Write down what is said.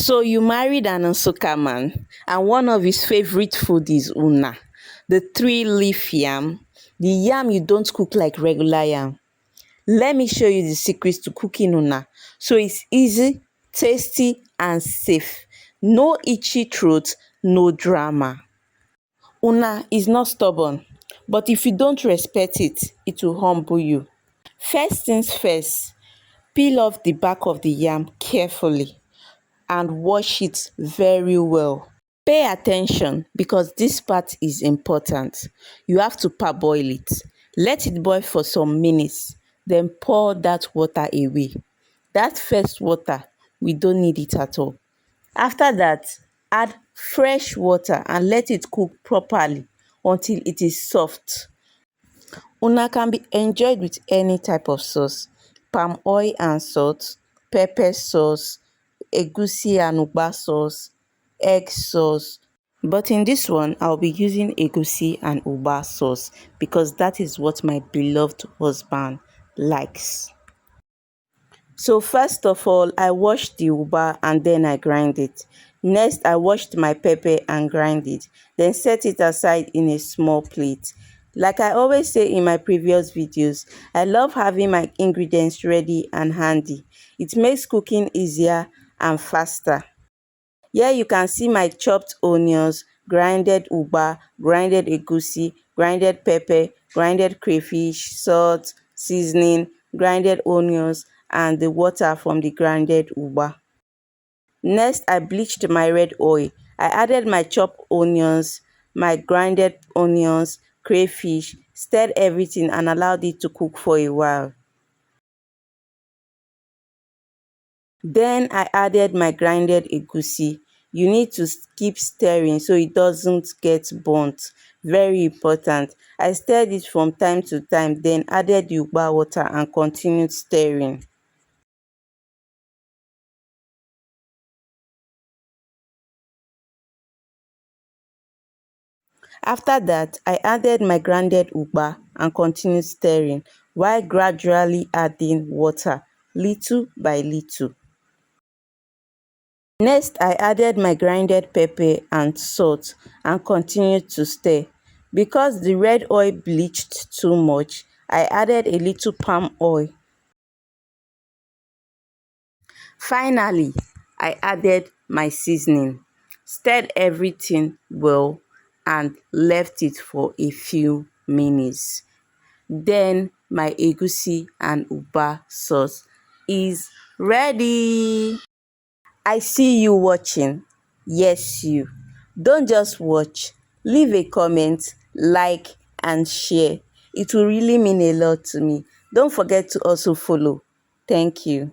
So you married an Nsukka man, and one of his favorite food is una, the three-leaf yam, the yam you don't cook like regular yam. Let me show you the secrets to cooking una so it's easy, tasty, and safe. No itchy throat, no drama. Una is not stubborn, but if you don't respect it, it will humble you. First things first, peel off the back of the yam carefully and wash it very well. Pay attention because this part is important. You have to parboil it. Let it boil for some minutes, then pour that water away. That first water, we don't need it at all. After that, add fresh water and let it cook properly until it is soft. Una can be enjoyed with any type of sauce: palm oil and salt, pepper sauce, egusi and ugba sauce, egg sauce. But in this one, I'll be using egusi and ugba sauce because that is what my beloved husband likes. So first of all, I washed the ugba and then I grind it. Next, I washed my pepper and grind it. Then set it aside in a small plate. Like I always say in my previous videos, I love having my ingredients ready and handy. It makes cooking easier and faster. Here you can see my chopped onions, grinded ugba, grinded egusi, grinded pepper, grinded crayfish, salt, seasoning, grinded onions, and the water from the grinded ugba. Next, I bleached my red oil. I added my chopped onions, my grinded onions, crayfish, stirred everything and allowed it to cook for a while. Then I added my grinded egusi. You need to keep stirring so it doesn't get burnt. Very important. I stirred it from time to time, then added the ugba water and continued stirring. After that, I added my grinded ugba and continued stirring while gradually adding water little by little. Next, I added my grinded pepper and salt and continued to stir. Because the red oil bleached too much, I added a little palm oil. Finally, I added my seasoning, stirred everything well, and left it for a few minutes. Then my egusi and ugba sauce is ready. I see you watching. Yes, you. Don't just watch. Leave a comment, like, and share. It will really mean a lot to me. Don't forget to also follow. Thank you.